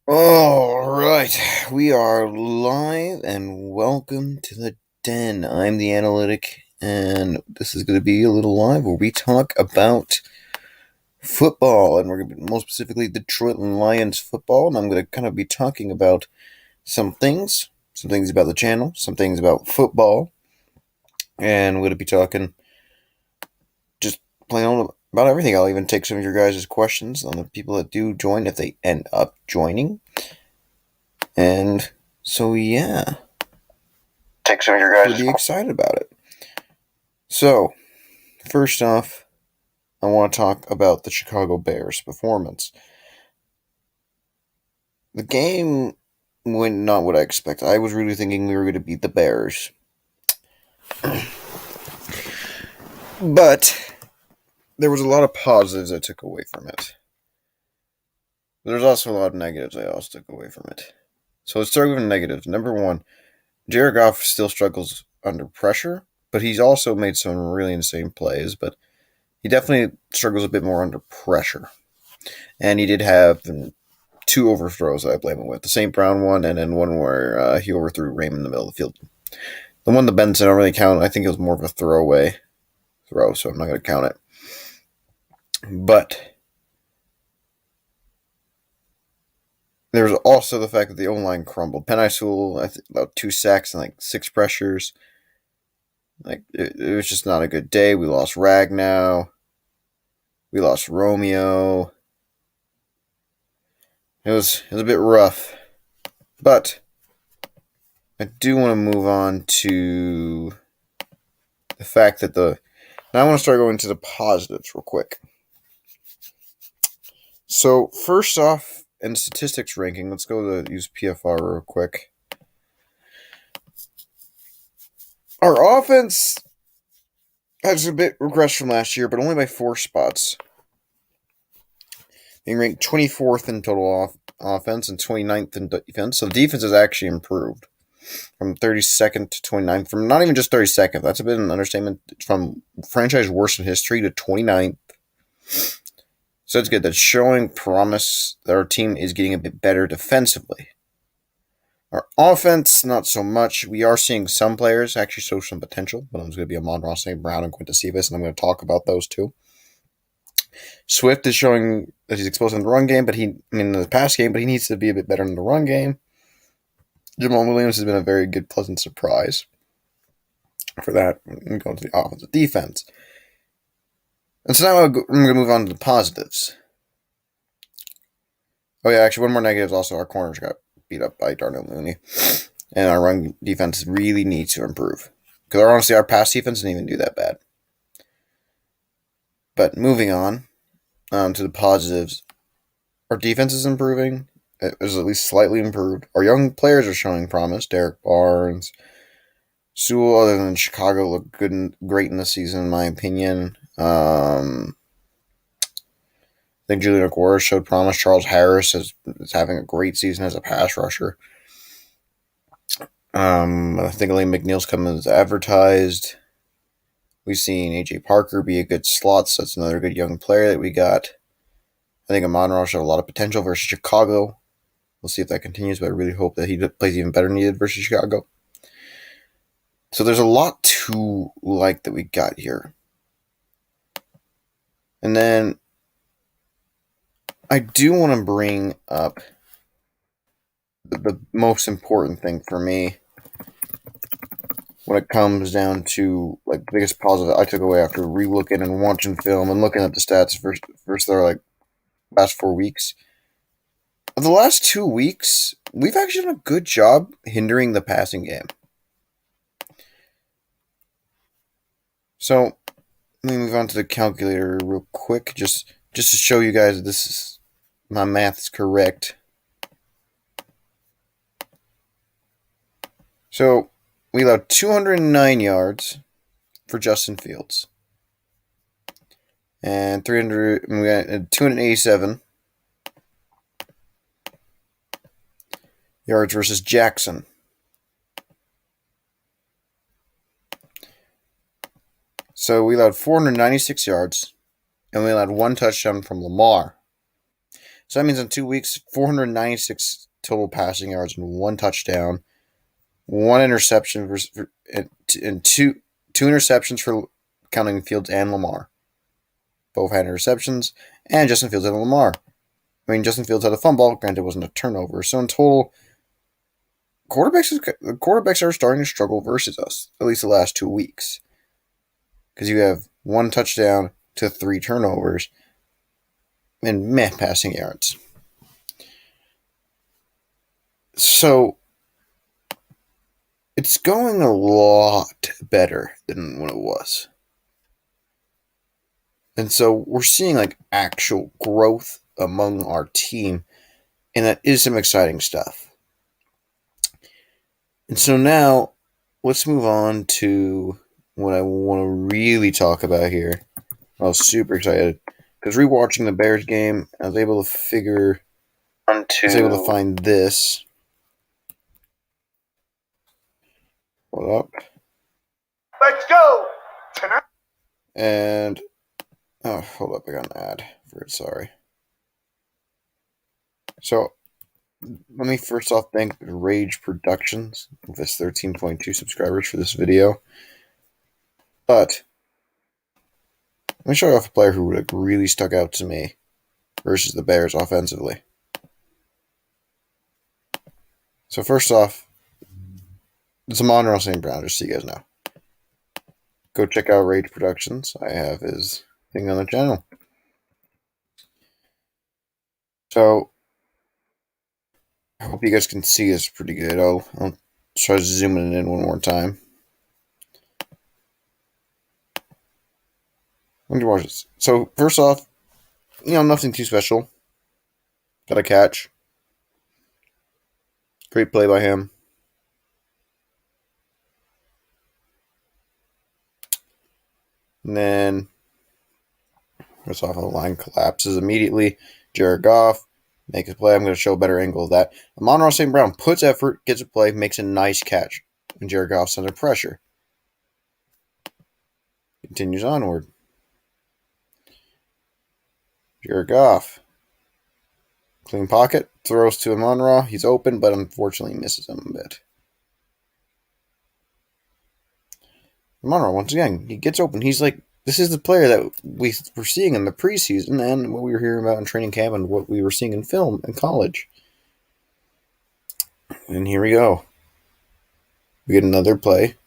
All right, we are live and welcome to the den. I'm the analytic, and this is going to be a little live where we talk about football, and we're going to be more specifically Detroit Lions football. And I'm going to kind of be talking about some things about the channel, some things about football, and we're going to be talking just plain old about everything. I'll even take some of your guys' questions on the people that do join if they end up joining. And so, yeah. Take some of your guys' Pretty excited about it. So, first off, I want to talk about the Chicago Bears' performance. The game went not what I expected. I was really thinking we were going to beat the Bears. But there was a lot of positives I took away from it. There's also a lot of negatives I also took away from it. So let's start with the negatives. Number one, Jared Goff still struggles under pressure, but he's also made some really insane plays, but he definitely struggles a bit more under pressure. And he did have two overthrows that I blame him with. The St. Brown one, and then one where he overthrew Raymond in the middle of the field. The one, the Benson, I don't really count. I think it was more of a throwaway throw, so I'm not going to count it. But there's also the fact that the O-line crumbled. Penei Sewell, I think about 2 sacks and like 6 pressures. Like it was just not a good day. We lost Ragnow. We lost Romeo. It was a bit rough. But I do want to move on to the fact that now I want to start going to the positives real quick. So first off, in statistics ranking, let's go to use PFR real quick. Our offense has a bit regressed from last year, but only by 4 spots. Being ranked 24th in total offense and 29th in defense. So the defense has actually improved from 32nd to 29th. From not even just 32nd, that's a bit of an understatement. From franchise worst in history to 29th. So it's good. That's showing promise that our team is getting a bit better defensively. Our offense, not so much. We are seeing some players actually show some potential. One of them's going to be Amon-Ra St. Brown and Quintez Cephus, and I'm going to talk about those two. Swift is showing that he's explosive in the run game, in the pass game, but he needs to be a bit better in the run game. Jamal Williams has been a very good, pleasant surprise for that. I'm going to the offensive defense. And so now I'm going to move on to the positives. Oh, yeah, actually, one more negative is also our corners got beat up by Darnell Mooney. And our run defense really needs to improve. Because honestly, our pass defense didn't even do that bad. But moving on to the positives, our defense is improving. It was at least slightly improved. Our young players are showing promise. Derek Barnes, Sewell, other than Chicago, looked great in the season, in my opinion. I think Julian Okwara showed promise. Charles Harris is having a great season as a pass rusher. I think Elaine McNeil's coming as advertised. We've seen AJ Parker be a good slot, so that's another good young player that we got. I think Amon-Ra showed a lot of potential versus Chicago. We'll see if that continues, but I really hope that he plays even better than he did versus Chicago. So there's a lot to like that we got here. And then I do want to bring up the most important thing for me when it comes down to like the biggest positive I took away after re-looking and watching film and looking at the stats versus their like last 4 weeks. Of the last 2 weeks, we've actually done a good job hindering the passing game. So let me move on to the calculator real quick, just to show you guys that my math is correct. So we allowed 209 yards for Justin Fields, and we got 287 yards versus Jackson. So we allowed 496 yards, and we allowed 1 touchdown from Lamar. So that means in 2 weeks, 496 total passing yards and 1 touchdown, 1 interception and two interceptions for counting Fields and Lamar. Both had interceptions, and Justin Fields and Lamar. I mean, Justin Fields had a fumble. Granted, it wasn't a turnover. So in total, quarterbacks are starting to struggle versus us, at least the last 2 weeks. Because you have 1 touchdown to 3 turnovers and meh passing yards. So it's going a lot better than when it was. And so we're seeing like actual growth among our team, and that is some exciting stuff. And so now let's move on to what I want to really talk about here. I was super excited because rewatching the Bears game, I was able to find this. Hold up. Let's go tonight. And hold up, I got an ad for it. Sorry. So let me first off thank Rage Productions with his 13.2 subscribers for this video. But let me show you off a player who really stuck out to me versus the Bears offensively. So first off, it's Amon-Ra St. Brown, just so you guys know. Go check out Rage Productions. I have his thing on the channel. So I hope you guys can see this pretty good. I'll try zooming it in one more time. Let me watch this. So first off, nothing too special. Got a catch. Great play by him. And then first off, the line collapses immediately. Jared Goff makes a play. I'm going to show a better angle of that. Amon-Ra St. Brown puts effort, gets a play, makes a nice catch. And Jared Goff's under pressure. Continues onward. Jared Goff. Clean pocket. Throws to Amon-Ra. He's open, but unfortunately misses him a bit. Amon-Ra, once again, he gets open. He's like, this is the player that we were seeing in the preseason and what we were hearing about in training camp and what we were seeing in film in college. And here we go. We get another play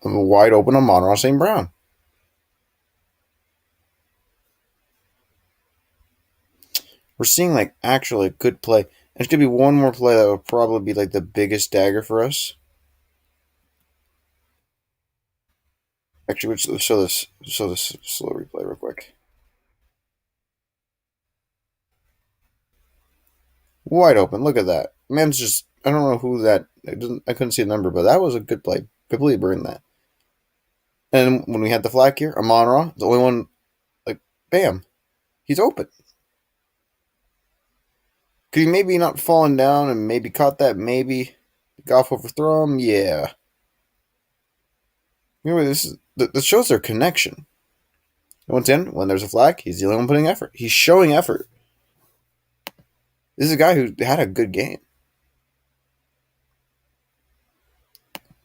of a wide open Amon-Ra St. Brown. We're seeing like actually a good play. There's going to be one more play that will probably be like the biggest dagger for us. Actually, let's show this slow replay real quick. Wide open. Look at that. Man's just, I don't know who that, I couldn't see the number, but that was a good play. Completely burned that. And when we had the flag here, Amon-Ra, the only one, like, bam, he's open. Could he maybe not fallen down and maybe caught that? Maybe. Goff overthrow him? Yeah. Anyway, this shows their connection. Once in, when there's a flag, he's the only one putting effort. He's showing effort. This is a guy who had a good game.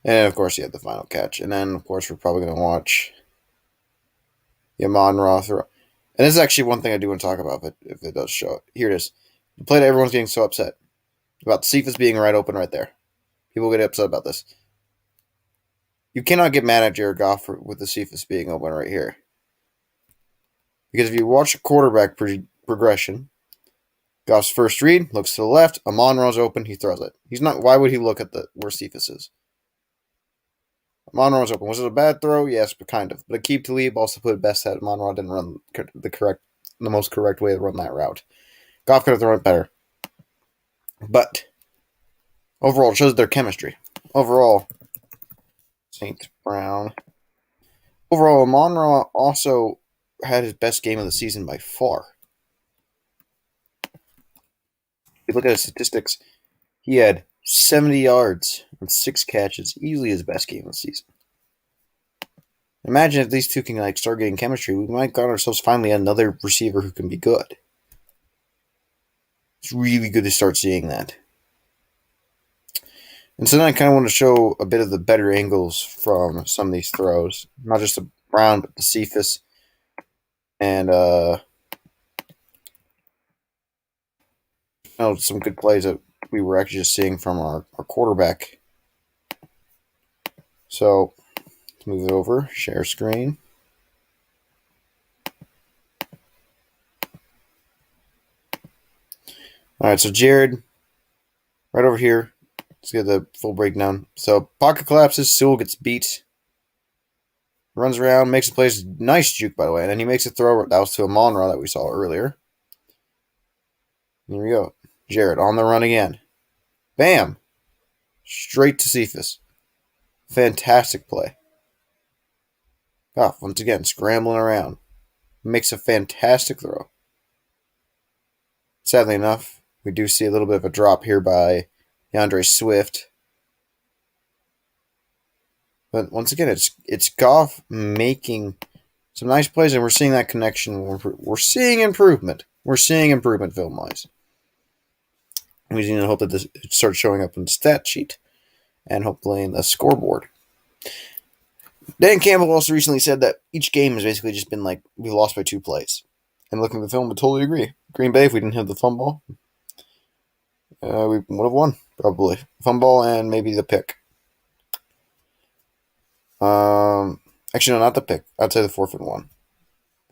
And, of course, he had the final catch. And then, of course, we're probably going to watch the Amon-Ra throw. And this is actually one thing I do want to talk about, if it does show it. Here it is. The play that everyone's getting so upset about Cephas being right open right there. People get upset about this. You cannot get mad at Jared Goff with the Cephas being open right here. Because if you watch a quarterback progression, Goff's first read, looks to the left, Amon-Ra's open, he throws it. He's not. Why would he look at where Cephas is? Amon-Ra's open. Was it a bad throw? Yes, but kind of. But Aqib Talib also put it best that Amon-Ra didn't run the most correct way to run that route. Goff could have thrown it better. But overall, it shows their chemistry. Overall, St. Brown. Overall, Amon-Ra also had his best game of the season by far. If you look at his statistics, he had 70 yards and 6 catches, easily his best game of the season. Imagine if these two can start getting chemistry, we might got ourselves finally another receiver who can be good. It's really good to start seeing that. And so then I kind of want to show a bit of the better angles from some of these throws. Not just the Brown, but the Cephas. And some good plays that we were actually just seeing from our quarterback. So let's move it over, share screen. All right, so Jared, right over here. Let's get the full breakdown. So pocket collapses, Sewell gets beat. Runs around, makes a place. Nice juke, by the way. And then he makes a throw. That was to a Monroe that we saw earlier. Here we go. Jared on the run again. Bam! Straight to Cephas. Fantastic play. Goff, once again, scrambling around. Makes a fantastic throw. Sadly enough, we do see a little bit of a drop here by DeAndre Swift. But once again, it's Goff making some nice plays, and we're seeing that connection. We're seeing improvement. We're seeing improvement film-wise. We need to hope that this starts showing up in the stat sheet and hopefully in the scoreboard. Dan Campbell also recently said that each game has basically just been like we lost by 2 plays. And looking at the film, I totally agree. Green Bay, if we didn't have the fumble, we would have won, probably. Fumble and maybe the pick. Actually, no, not the pick. I'd say the 4th and 1.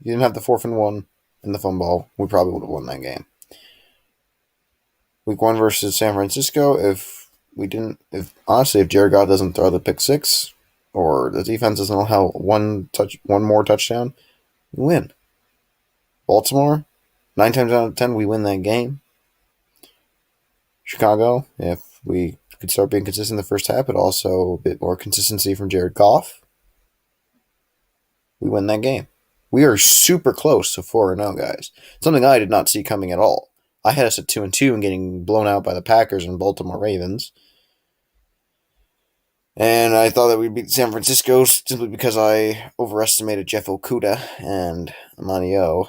If you didn't have the 4th and 1 and the fumble, we probably would have won that game. Week 1 versus San Francisco, if Jared Goff doesn't throw the pick 6, or the defense doesn't allow one more touchdown, we win. Baltimore, 9 times out of 10, we win that game. Chicago, if we could start being consistent in the first half, but also a bit more consistency from Jared Goff, we win that game. We are super close to 4-0, guys. Something I did not see coming at all. I had us at 2-2 and getting blown out by the Packers and Baltimore Ravens. And I thought that we'd beat San Francisco simply because I overestimated Jeff Okudah and Amani O.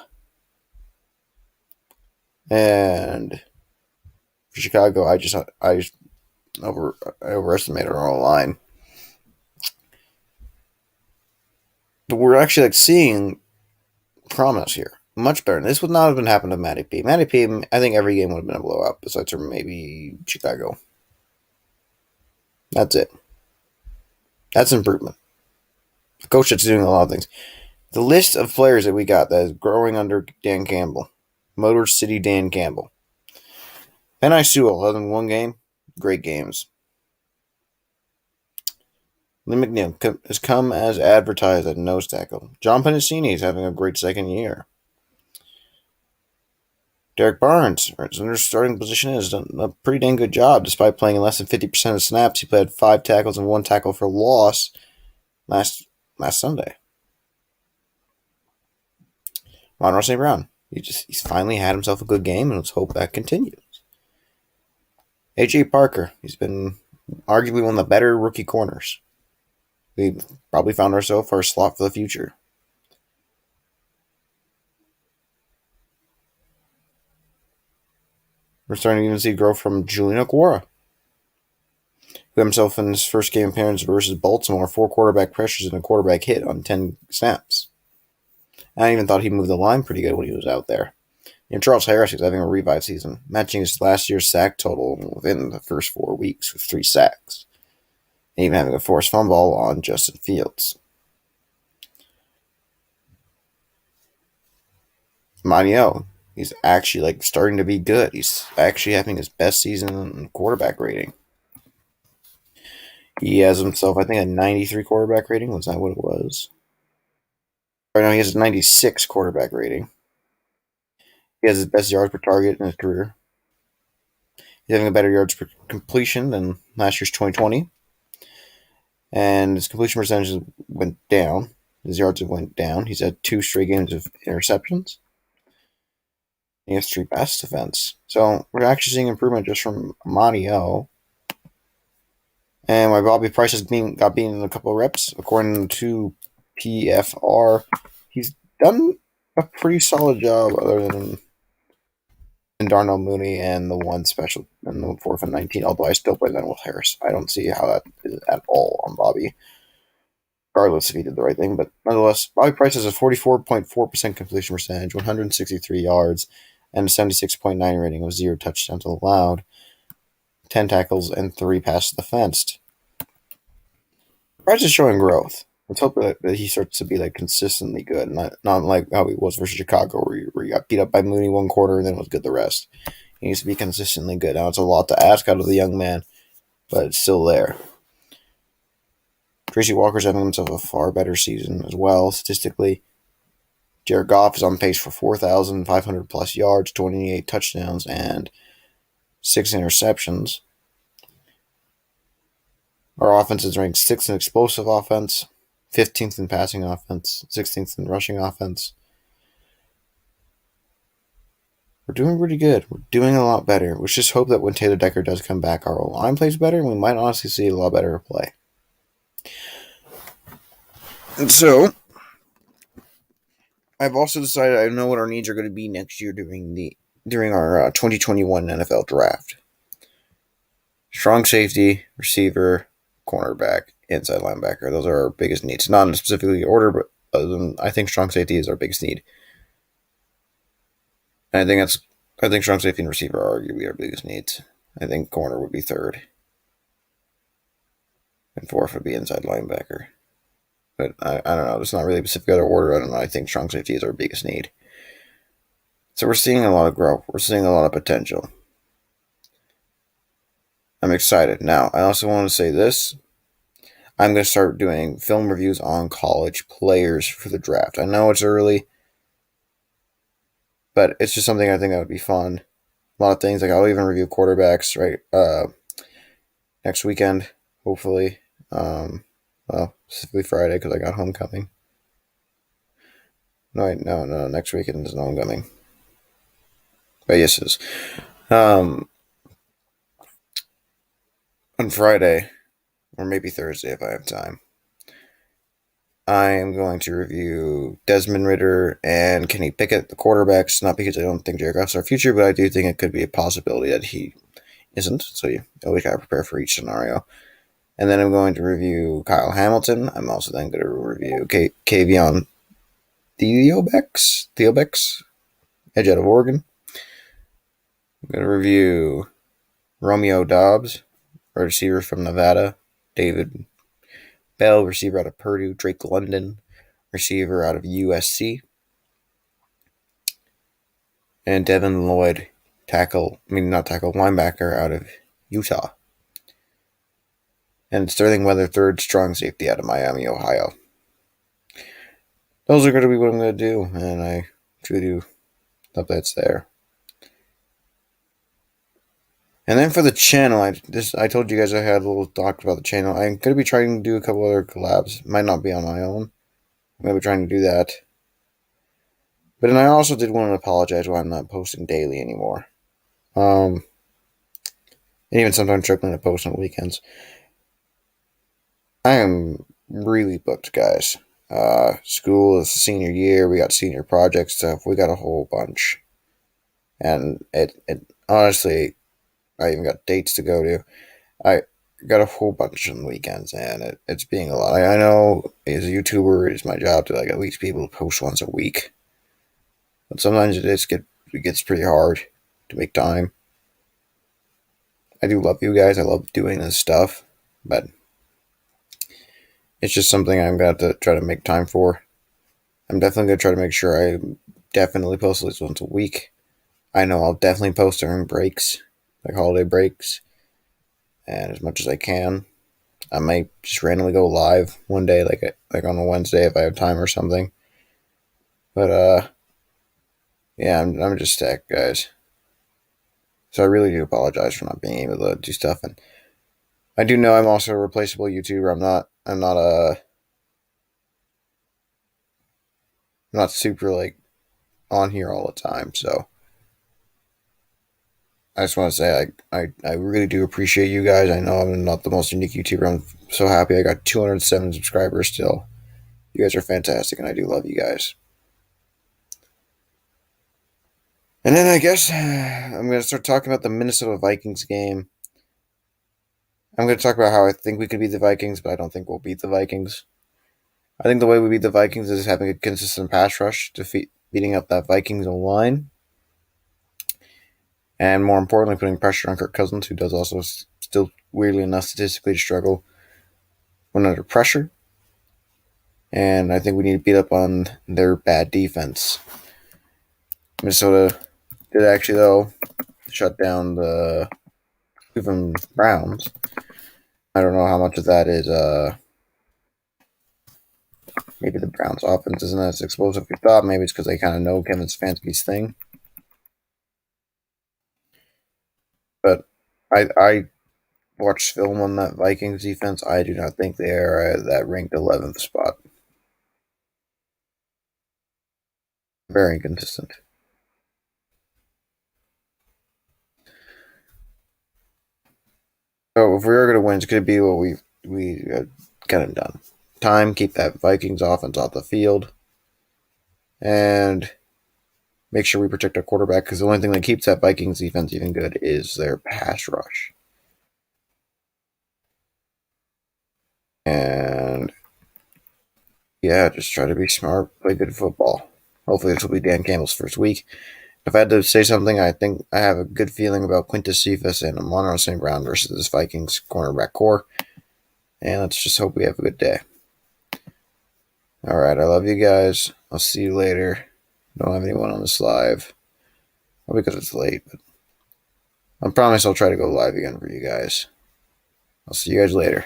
And for Chicago, I overestimated our line. But we're actually seeing promise here. Much better. This would not have been happened to Matty P. Matty P, I think every game would have been a blowout, besides for maybe Chicago. That's it. That's improvement. The coach that's doing a lot of things. The list of players that we got that is growing under Dan Campbell. Motor City Dan Campbell. Penei Sewell, 11-1 game. Great games. Lee McNeil has come as advertised at nose tackle. John Pennicini is having a great second year. Derek Barnes, in his starting position, has done a pretty dang good job. Despite playing in less than 50% of snaps, he played 5 tackles and 1 tackle for loss last Sunday. Monroe St. Brown, he's finally had himself a good game, and let's hope that continues. A.J. Parker, he's been arguably one of the better rookie corners. We've probably found ourselves our slot for the future. We're starting to even see growth from Julian Okwara, who himself in his first game appearance versus Baltimore, 4 quarterback pressures and a quarterback hit on 10 snaps. I even thought he moved the line pretty good when he was out there. And Charles Harris is having a revived season, matching his last year's sack total within the first 4 weeks with 3 sacks. And even having a forced fumble on Justin Fields. Manio, he's actually starting to be good. He's actually having his best season in quarterback rating. He has himself, I think, a 93 quarterback rating. Was that what it was? Right now, he has a 96 quarterback rating. He has his best yards per target in his career. He's having a better yards per completion than last year's 2020. And his completion percentage went down. His yards have went down. He's had 2 straight games of interceptions. He has 3 pass defense. So we're actually seeing improvement just from Amani O. And my Bobby Price got beaten in a couple of reps. According to PFR, he's done a pretty solid job other than and Darnell Mooney, and the one special and the 4th and 19. Although I still play then with Harris. I don't see how that is at all on Bobby. Regardless if he did the right thing, but nonetheless, Bobby Price has a 44.4% completion percentage, 163 yards, and a 76.9 rating with 0 touchdowns allowed, 10 tackles, and 3 passes defensed. Price is showing growth. Let's hope that he starts to be like consistently good, not like how he was versus Chicago, where he got beat up by Mooney one quarter and then was good the rest. He needs to be consistently good. Now it's a lot to ask out of the young man, but it's still there. Tracy Walker's having himself a far better season as well, statistically. Jared Goff is on pace for 4,500 plus yards, 28 touchdowns, and 6 interceptions. Our offense is ranked 6th in explosive offense, 15th in passing offense, 16th in rushing offense. We're doing pretty good. We're doing a lot better. Let's just hope that when Taylor Decker does come back, our line plays better, and we might honestly see a lot better play. And so, I've also decided I know what our needs are going to be next year during our 2021 NFL draft. Strong safety, receiver, cornerback, inside linebacker. Those are our biggest needs. Not in specifically order, but I think strong safety is our biggest need. And I think strong safety and receiver are arguably our biggest needs. I think corner would be 3rd. And 4th would be inside linebacker. But I don't know. It's not really a specific other order. I don't know. I think strong safety is our biggest need. So we're seeing a lot of growth. We're seeing a lot of potential. I'm excited. Now, I also want to say this. I'm going to start doing film reviews on college players for the draft. I know it's early, but it's just something I think that would be fun. A lot of things. Like I'll even review quarterbacks next weekend, hopefully. Well, specifically Friday because I got homecoming. No, next weekend is no homecoming. But yes, it is. On Friday, or maybe Thursday if I have time, I am going to review Desmond Ridder and Kenny Pickett, the quarterbacks. Not because I don't think Jared Goff's our future, but I do think it could be a possibility that he isn't. So you always got to prepare for each scenario. And then I'm going to review Kyle Hamilton. I'm also then going to review Kavion Theobex, edge out of Oregon. I'm going to review Romeo Dobbs, receiver from Nevada. David Bell, receiver out of Purdue. Drake London, receiver out of USC. And Devin Lloyd, linebacker out of Utah. And Sterling Weather, 3rd strong safety out of Miami, Ohio. Those are going to be what I'm going to do, and I truly do hope that's there. And then for the channel, I told you guys I had a little talk about the channel. I'm going to be trying to do a couple other collabs. Might not be on my own. I'm going to be trying to do that. But then I also did want to apologize why I'm not posting daily anymore. And even sometimes struggling to post on weekends. I am really booked, guys. School is senior year. We got senior project stuff. We got a whole bunch. And it honestly, I even got dates to go to. I got a whole bunch on the weekends, and it's being a lot. I know as a YouTuber, it's my job to like at least be able to post once a week. But sometimes it gets pretty hard to make time. I do love you guys. I love doing this stuff, but it's just something I'm going to have to try to make time for. I'm definitely going to try to make sure I definitely post at least once a week. I know I'll definitely post during breaks, like holiday breaks, and as much as I can. I might just randomly go live one day, like on a Wednesday if I have time or something. But yeah, I'm just stacked, guys. So I really do apologize for not being able to do stuff, and I do know I'm also a replaceable YouTuber. I'm not super like on here all the time, so I just want to say I really do appreciate you guys. I know I'm not the most unique YouTuber. I'm so happy I got 207 subscribers still. You guys are fantastic, and I do love you guys. And then I guess I'm going to start talking about the Minnesota Vikings game. I'm going to talk about how I think we could beat the Vikings, but I don't think we'll beat the Vikings. I think the way we beat the Vikings is having a consistent pass rush, beating up that Vikings line, and more importantly, putting pressure on Kirk Cousins, who does also still, weirdly enough, statistically struggle when under pressure. And I think we need to beat up on their bad defense. Minnesota did actually, though, shut down the Cleveland Browns. I don't know how much of that is maybe the Browns offense isn't as explosive as we thought. Maybe it's because they kind of know Kevin Stefanski's thing. But I watched film on that Vikings defense. I do not think they are at that ranked 11th spot. Very inconsistent. So if we are going to win, it's going to be what we got it done. Time, keep that Vikings offense off the field, and make sure we protect our quarterback, because the only thing that keeps that Vikings defense even good is their pass rush. And yeah, just try to be smart, play good football. Hopefully, this will be Dan Campbell's first week. If I had to say something, I think I have a good feeling about Quintus Cephas and Amon-Ra St. Brown versus this Vikings cornerback core. And let's just hope we have a good day. All right, I love you guys. I'll see you later. Don't have anyone on this live. Well, because it's late, but I promise I'll try to go live again for you guys. I'll see you guys later.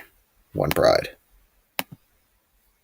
One Pride.